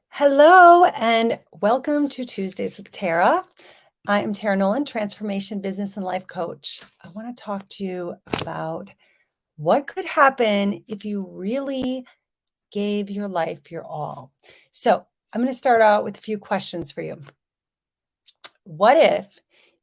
Hello and welcome to Tuesdays with Tara. I am Tara Nolan, transformation business and life coach. I want to talk to you about what could happen if you really gave your life your all. So, I'm going to start out with a few questions for you. What if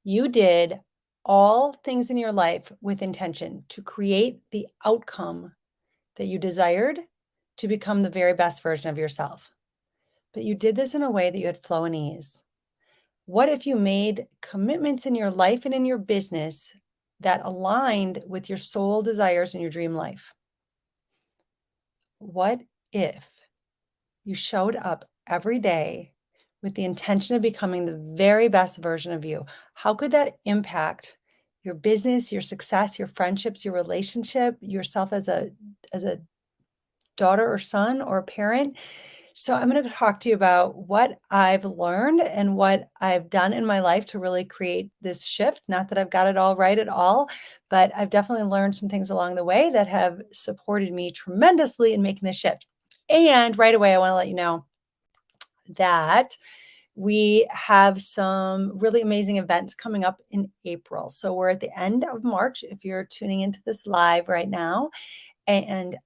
you did all things in your life with intention to create the outcome that you desired to become the very best version of yourself? But you did this in a way that you had flow and ease. What if you made commitments in your life and in your business that aligned with your soul desires and your dream life? What if you showed up every day with the intention of becoming the very best version of you? How could that impact your business, your success, your friendships, your relationship, yourself as a daughter or son or a parent? So I'm going to talk to you about what I've learned and what I've done in my life to really create this shift. Not that I've got it all right at all, but I've definitely learned some things along the way that have supported me tremendously in making this shift. And right away, I want to let you know that we have some really amazing events coming up in April. So we're at the end of March if you're tuning into this live right now. And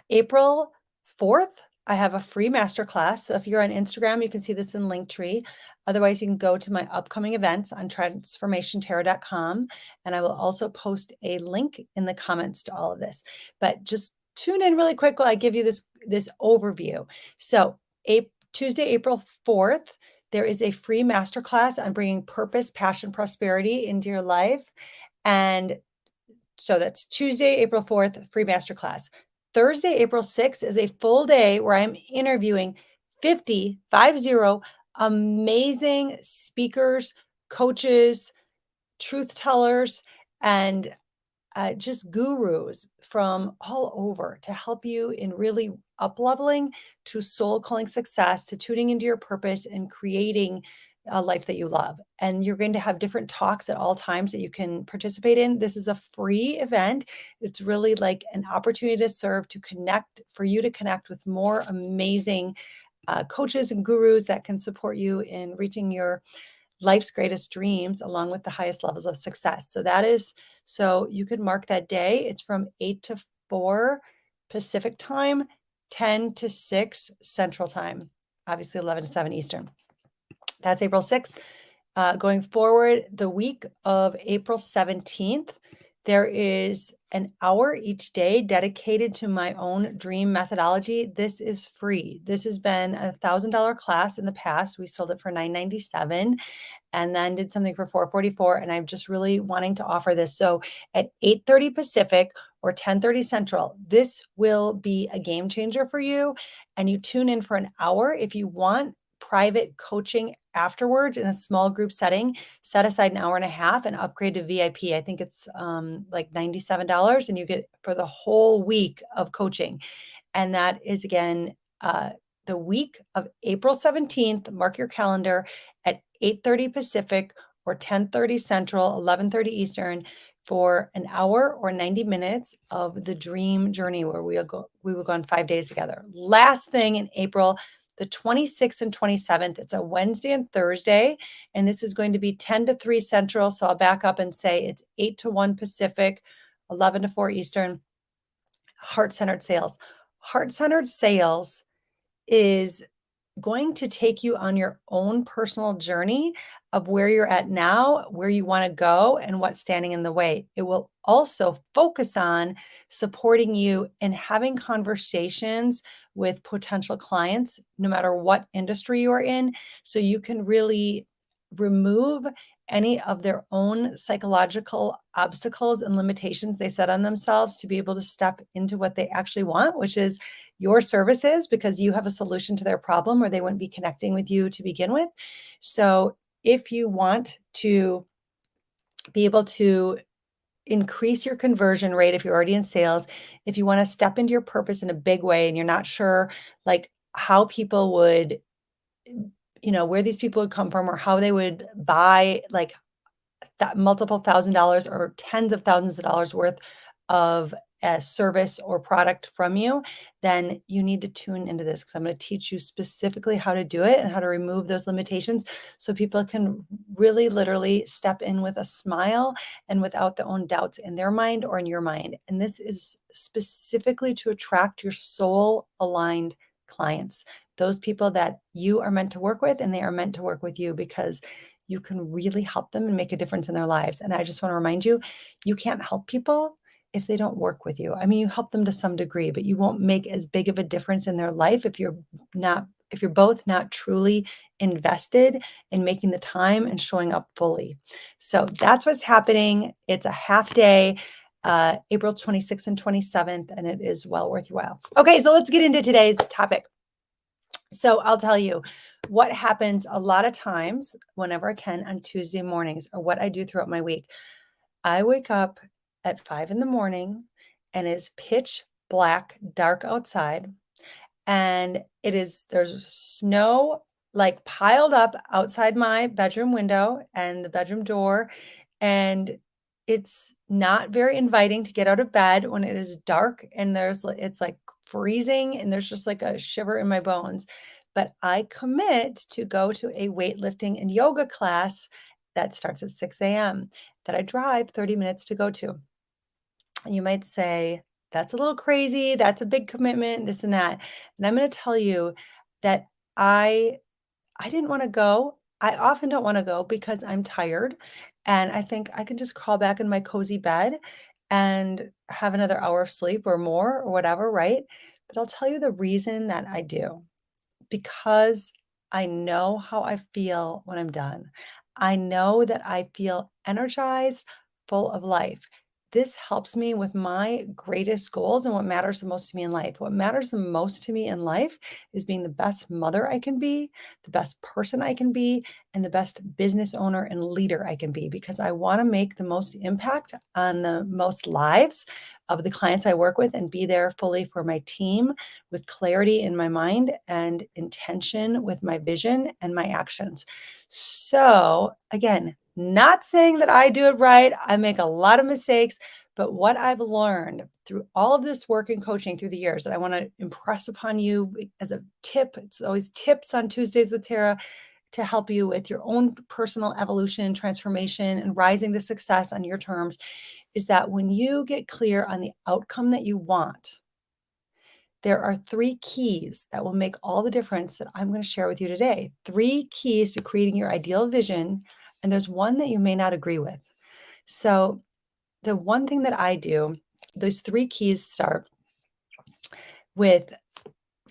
April 4th, I have a free masterclass. So if you're on Instagram, you can see this in Linktree. Otherwise, you can go to my upcoming events on transformationtarot.com. And I will also post a link in the comments to all of this. But just tune in really quick while I give you this overview. So Tuesday, April 4th, there is a free masterclass on bringing purpose, passion, prosperity into your life. And so that's Tuesday, April 4th, free masterclass. Thursday, April 6th is a full day where I'm interviewing 50 amazing speakers, coaches, truth tellers, and just gurus from all over to help you in really up leveling to soul calling success, to tuning into your purpose and creating a life that you love. And you're going to have different talks at all times that you can participate in. This is a free event. It's really like an opportunity to serve, to connect, for you to connect with more amazing coaches and gurus that can support you in reaching your life's greatest dreams along with the highest levels of success. So you could mark that day. It's from 8 to 4 Pacific time, 10 to 6 Central time, obviously 11 to 7 Eastern. That's April 6th. Going forward, the week of April 17th, there is an hour each day dedicated to my own dream methodology. This is free. This has been a $1,000 class in the past. We sold it for $997 and then did something for $444. And I'm just really wanting to offer this. So at 8:30 Pacific or 10:30 Central, this will be a game changer for you. And you tune in for an hour. If you want private coaching afterwards in a small group setting, set aside an hour and a half and upgrade to VIP. I think it's like $97 and you get for the whole week of coaching. And that is again, the week of April 17th, mark your calendar at 8:30 Pacific or 10:30 Central, 11:30 Eastern for an hour or 90 minutes of the dream journey where we will go on 5 days together. Last thing in April, the 26th and 27th, it's a Wednesday and Thursday, and this is going to be 10 to 3 Central. So I'll back up and say it's 8 to 1 Pacific, 11 to 4 Eastern, heart-centered sales. Heart-centered sales is going to take you on your own personal journey of where you're at now, where you want to go, and what's standing in the way. It will also focus on supporting you in having conversations with potential clients, no matter what industry you are in, so you can really remove any of their own psychological obstacles and limitations they set on themselves to be able to step into what they actually want, which is your services, because you have a solution to their problem or they wouldn't be connecting with you to begin with. So if you want to be able to increase your conversion rate, if you're already in sales, if you want to step into your purpose in a big way and you're not sure like how people would, where these people would come from or how they would buy like that multiple $1,000s or tens of thousands of dollars worth of a service or product from you, then you need to tune into this because I'm going to teach you specifically how to do it and how to remove those limitations so people can really literally step in with a smile and without their own doubts in their mind or in your mind. And this is specifically to attract your soul aligned clients, those people that you are meant to work with and they are meant to work with you because you can really help them and make a difference in their lives. And I just want to remind you, you can't help people if they don't work with you. I mean, you help them to some degree, but you won't make as big of a difference in their life if you're both not truly invested in making the time and showing up fully. So that's what's happening. It's a half day, April 26th and 27th, and it is well worth your while. Okay, so let's get into today's topic. So I'll tell you what happens a lot of times whenever I can on Tuesday mornings, or what I do throughout my week. I wake up at 5 in the morning and it's pitch black, dark outside. And there's snow like piled up outside my bedroom window and the bedroom door. And it's not very inviting to get out of bed when it is dark and it's like freezing and there's just like a shiver in my bones. But I commit to go to a weightlifting and yoga class that starts at 6 a.m. that I drive 30 minutes to go to. And you might say, that's a little crazy. That's a big commitment, this and that. And I'm going to tell you that I didn't want to go. I often don't want to go because I'm tired and I think I can just crawl back in my cozy bed and have another hour of sleep or more or whatever, right? But I'll tell you the reason that I do, because I know how I feel when I'm done. I know that I feel energized, full of life. This helps me with my greatest goals and what matters the most to me in life. What matters the most to me in life is being the best mother I can be, the best person I can be, and the best business owner and leader I can be, because I want to make the most impact on the most lives of the clients I work with and be there fully for my team with clarity in my mind and intention with my vision and my actions. So, again, not saying that I do it right. I make a lot of mistakes, but what I've learned through all of this work and coaching through the years that I want to impress upon you as a tip, it's always tips on Tuesdays with Tara to help you with your own personal evolution, transformation, and rising to success on your terms, is that when you get clear on the outcome that you want, there are 3 keys that will make all the difference that I'm going to share with you today. 3 keys to creating your ideal vision, and there's one that you may not agree with. So, the one thing that I do, those 3 keys start with,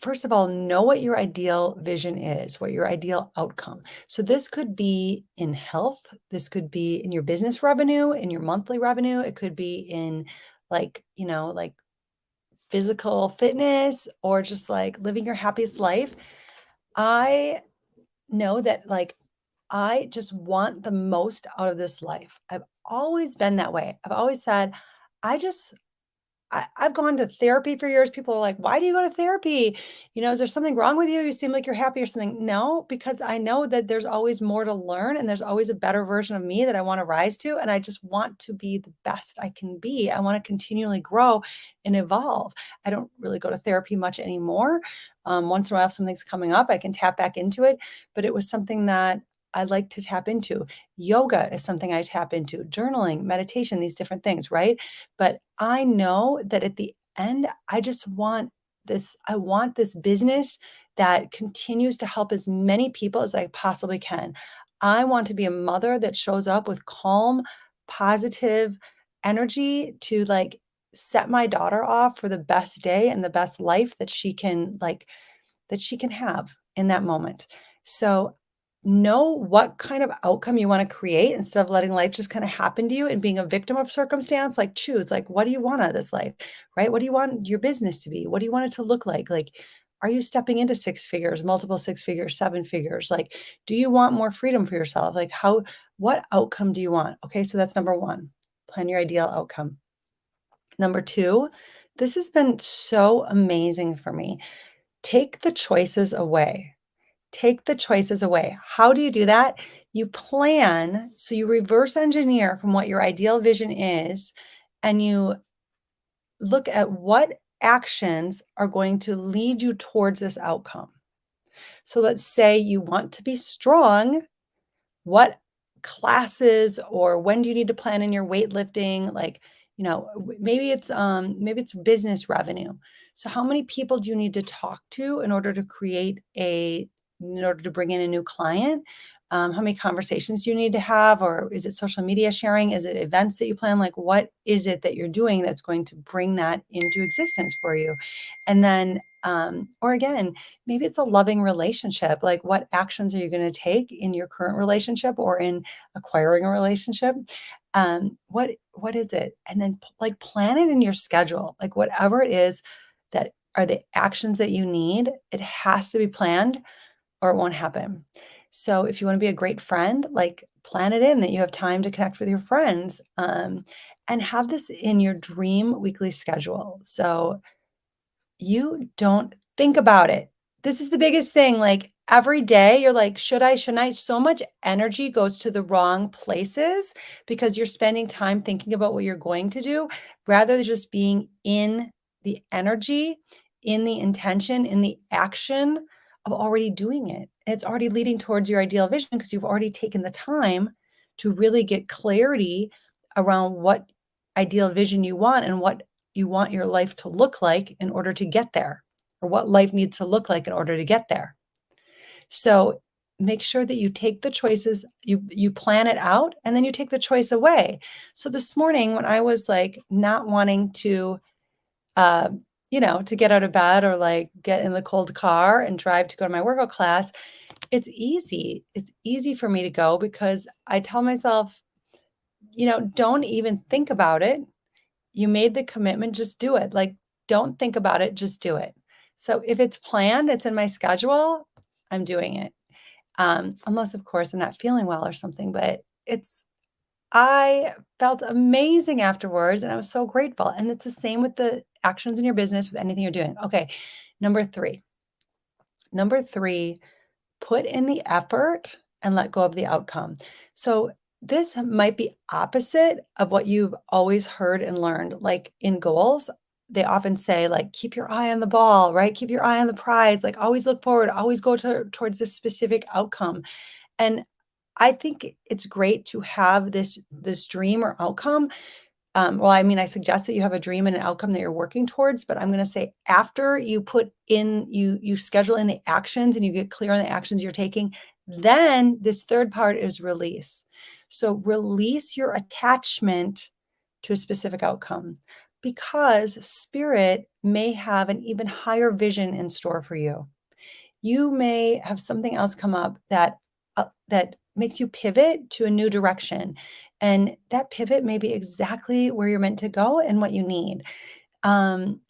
first of all, know what your ideal vision is, what your ideal outcome. So this could be in health, this could be in your business revenue, in your monthly revenue, it could be in like physical fitness or just like living your happiest life. I know that I just want the most out of this life. I've always been that way. I've always said, I just I've gone to therapy for years. People are like, "Why do you go to therapy? Is there something wrong with you? You seem like you're happy or something." No, because I know that there's always more to learn and there's always a better version of me that I want to rise to. And I just want to be the best I can be. I want to continually grow and evolve. I don't really go to therapy much anymore. Once in a while, if something's coming up, I can tap back into it. But it was something that I like to tap into. Yoga is something I tap into, journaling, meditation, these different things, right? But I know that at the end, I want this business that continues to help as many people as I possibly can. I want to be a mother that shows up with calm, positive energy to set my daughter off for the best day and the best life that she can have in that moment. So know what kind of outcome you want to create instead of letting life just kind of happen to you and being a victim of circumstance. Choose, what do you want out of this life, right? What do you want your business to be? What do you want it to look like? Are you stepping into 6 figures, multiple 6 figures, 7 figures? Do you want more freedom for yourself? What outcome do you want? Okay, so that's number one. Plan your ideal outcome. Number two, this has been so amazing for me. Take the choices away. Take the choices away. How do you do that? You plan, so you reverse engineer from what your ideal vision is, and you look at what actions are going to lead you towards this outcome. So let's say you want to be strong. What classes or when do you need to plan in your weightlifting? Like, maybe it's business revenue. So how many people do you need to talk to in order to bring in a new client? How many conversations do you need to have? Or is it social media sharing? Is it events that you plan? Like, what is it that you're doing that's going to bring that into existence for you? And then, or again, maybe it's a loving relationship. Like, what actions are you going to take in your current relationship or in acquiring a relationship? What is it? And then like plan it in your schedule. Like whatever it is that are the actions that you need, it has to be planned or it won't happen. So if you want to be a great friend, like plan it in that you have time to connect with your friends, and have this in your dream weekly schedule. So you don't think about it. This is the biggest thing, like, every day you're like, "Should I? Shouldn't I?" So much energy goes to the wrong places because you're spending time thinking about what you're going to do rather than just being in the energy, in the intention, in the action of already doing it. And it's already leading towards your ideal vision because you've already taken the time to really get clarity around what ideal vision you want and what you want your life to look like in order to get there, or what life needs to look like in order to get there. So make sure that you take the choices, you plan it out, and then you take the choice away. So this morning when I was like not wanting to uh, to get out of bed or like get in the cold car and drive to go to my workout class, it's easy. It's easy for me to go because I tell myself, don't even think about it. You made the commitment, just do it. Like, don't think about it, just do it. So if it's planned, it's in my schedule, I'm doing it. Unless, of course, I'm not feeling well or something, but I felt amazing afterwards and I was so grateful. And it's the same with the actions in your business, with anything you're doing. Okay. Number three. Number three, put in the effort and let go of the outcome. So this might be opposite of what you've always heard and learned. Like in goals, they often say like keep your eye on the ball, right? Keep your eye on the prize, like always look forward, always go towards this specific outcome. And I think it's great to have this dream or outcome. Well, I mean, I suggest that you have a dream and an outcome that you're working towards, but I'm going to say after you put in, you schedule in the actions and you get clear on the actions you're taking, then this third part is release. So release your attachment to a specific outcome because spirit may have an even higher vision in store for you. You may have something else come up that makes you pivot to a new direction, and that pivot may be exactly where you're meant to go and what you need. Um,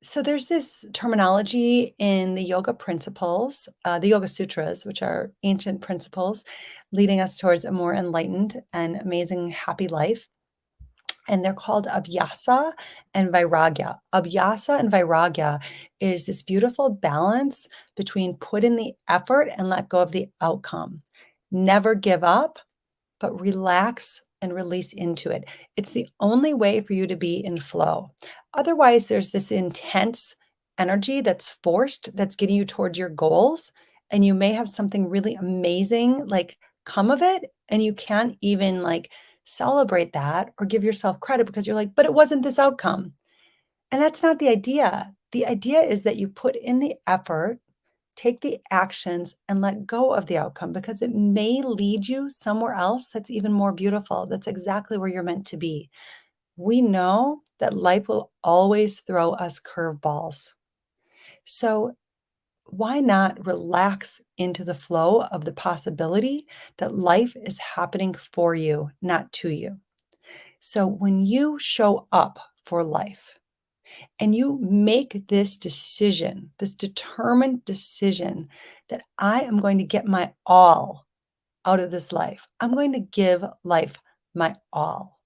so there's this terminology in the yoga principles, the Yoga Sutras, which are ancient principles leading us towards a more enlightened and amazing, happy life. And they're called Abhyasa and Vairagya. Abhyasa and Vairagya is this beautiful balance between put in the effort and let go of the outcome. Never give up, but relax and release into it. It's the only way for you to be in flow. Otherwise, there's this intense energy that's forced, that's getting you towards your goals. And you may have something really amazing like come of it. And you can't even like celebrate that or give yourself credit because you're like, but it wasn't this outcome. And that's not the idea. The idea is that you put in the effort, take the actions, and let go of the outcome because it may lead you somewhere else that's even more beautiful. That's exactly where you're meant to be. We know that life will always throw us curveballs. So, why not relax into the flow of the possibility that life is happening for you, not to you? So, when you show up for life, and you make this decision, this determined decision that I am going to get my all out of this life. I'm going to give life my all.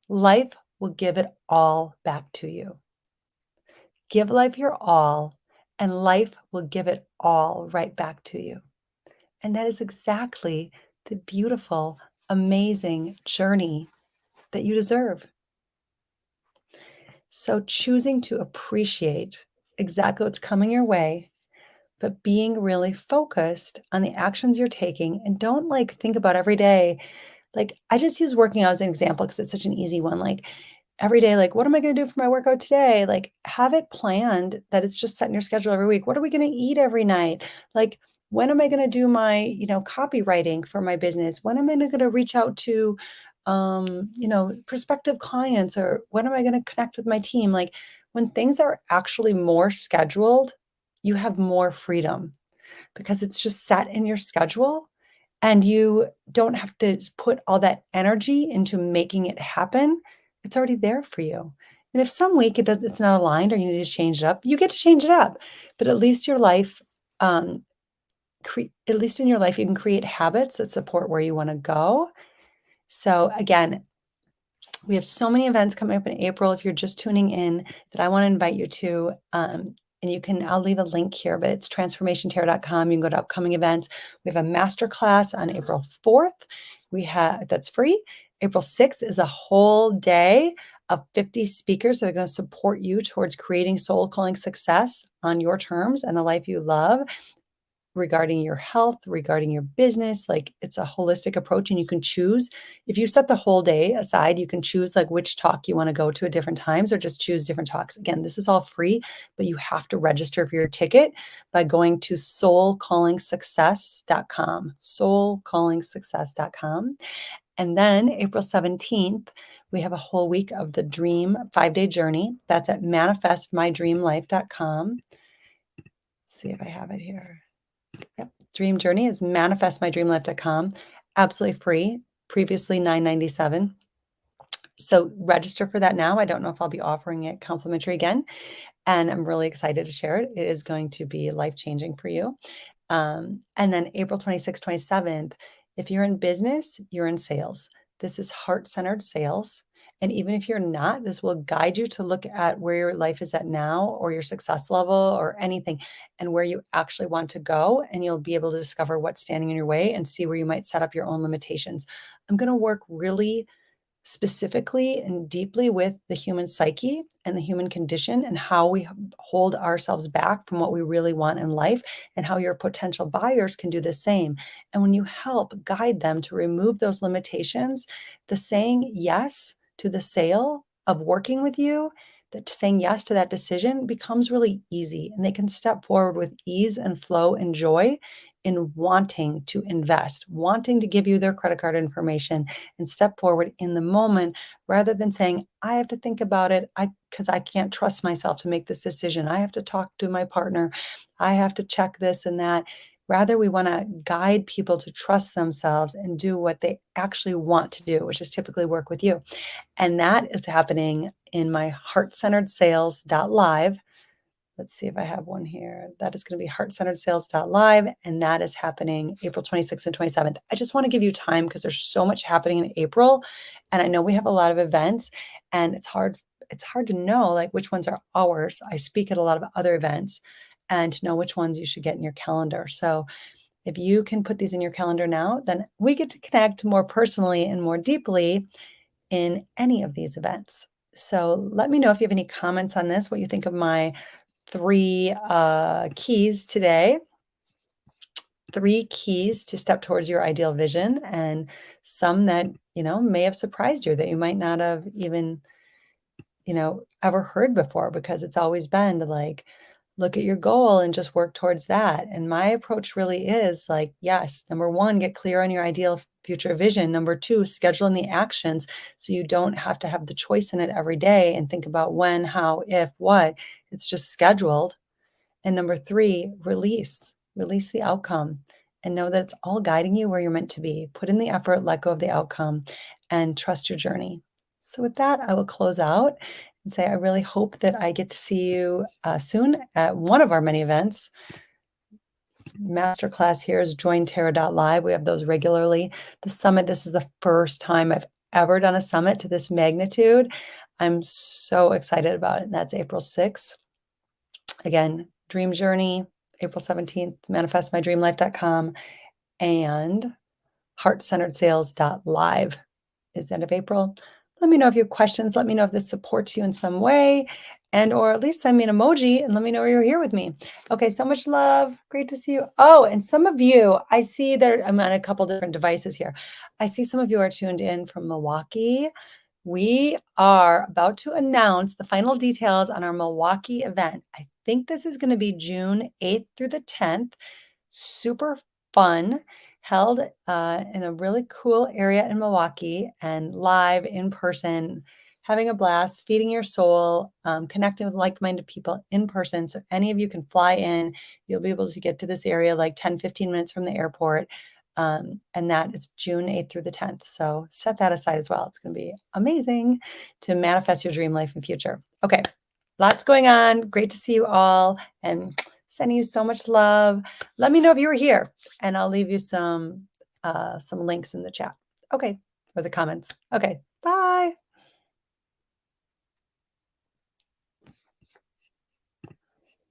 Life will give it all back to you. Give life your all, and life will give it all right back to you. And that is exactly the beautiful, amazing journey that you deserve. So choosing to appreciate exactly what's coming your way, but being really focused on the actions you're taking, and don't like think about every day. Like, I just use working out as an example because it's such an easy one. Like, every day, like, what am I going to do for my workout today? Like, have it planned that it's just set in your schedule every week. What are we going to eat every night? Like, when am I going to do my, copywriting for my business? When am I going to reach out to, prospective clients, or when am I going to connect with my team? Like, when things are actually more scheduled, you have more freedom because it's just set in your schedule and you don't have to put all that energy into making it happen. It's already there for you. And if some week it's not aligned or you need to change it up, you get to change it up. But at least your life, at least in your life, you can create habits that support where you want to go. So again, we have so many events coming up in April. If you're just tuning in, that I want to invite you to. And I'll leave a link here, but it's transformationtarot.com. You can go to upcoming events. We have a masterclass on April 4th. That's free. April 6th is a whole day of 50 speakers that are going to support you towards creating soul calling success on your terms and a life you love, regarding your health, regarding your business. Like, it's a holistic approach, and you can choose. If you set the whole day aside, you can choose like which talk you want to go to at different times, or just choose different talks. Again, this is all free, but you have to register for your ticket by going to soulcallingsuccess.com, soulcallingsuccess.com. And then April 17th, we have a whole week of the Dream 5-day journey. That's at manifestmydreamlife.com. See if I have it here. Yep. Dream Journey is manifestmydreamlife.com. Absolutely free. Previously $9.97. So register for that now. I don't know if I'll be offering it complimentary again. And I'm really excited to share it. It is going to be life-changing for you. And then April 26th, 27th, if you're in business, you're in sales. This is heart-centered sales. And even if you're not, this will guide you to look at where your life is at now, or your success level, or anything, and where you actually want to go. And you'll be able to discover what's standing in your way and see where you might set up your own limitations. I'm going to work really specifically and deeply with the human psyche and the human condition, and how we hold ourselves back from what we really want in life, and how your potential buyers can do the same. And when you help guide them to remove those limitations, the saying yes to the sale of working with you, that saying yes to that decision becomes really easy, and they can step forward with ease and flow and joy in wanting to invest, wanting to give you their credit card information, and step forward in the moment, rather than saying, I have to think about it, because I can't trust myself to make this decision. I have to talk to my partner. I have to check this and that. Rather, we want to guide people to trust themselves and do what they actually want to do, which is typically work with you. And that is happening in my heart-centered sales.live. Let's see if I have one here. That is going to be heartcenteredsales.live, and that is happening April 26th and 27th. I just want to give you time because there's so much happening in April, and I know we have a lot of events, and it's hard to know like which ones are ours. I speak at a lot of other events, and to know which ones you should get in your calendar. So if you can put these in your calendar now, then we get to connect more personally and more deeply in any of these events. So let me know if you have any comments on this, what you think of my three keys today. 3 keys to step towards your ideal vision, and some that may have surprised you, that you might not have even ever heard before, because it's always been to like look at your goal and just work towards that. And my approach really is like, yes, number 1, get clear on your ideal future vision. Number 2, schedule in the actions so you don't have to have the choice in it every day and think about when, how, if, what. It's just scheduled. And number 3, release the outcome, and know that it's all guiding you where you're meant to be. Put in the effort, let go of the outcome, and trust your journey. So with that, I will close out and say, I really hope that I get to see you soon at one of our many events. Masterclass here is jointarot.live. We have those regularly. The summit, this is the first time I've ever done a summit to this magnitude. I'm so excited about it. And that's April 6th. Again, Dream Journey, April 17th, manifestmydreamlife.com, and heartcenteredsales.live is the end of April. Let me know if you have questions. Let me know if this supports you in some way, and or at least send me an emoji and let me know you're here with me. Okay, so much love. Great to see you. Oh, and some of you, I see there, I'm on a couple different devices here. I see some of you are tuned in from Milwaukee. We are about to announce the final details on our Milwaukee event. I think this is going to be June 8th through the 10th. Super fun, held in a really cool area in Milwaukee and live in person, having a blast, feeding your soul, connecting with like-minded people in person. So any of you can fly in, you'll be able to get to this area like 10, 15 minutes from the airport. And that is June 8th through the 10th. So set that aside as well. It's going to be amazing to manifest your dream life and future. Okay, lots going on. Great to see you all and sending you so much love. Let me know if you were here and I'll leave you some links in the chat. Okay, or the comments. Okay, bye.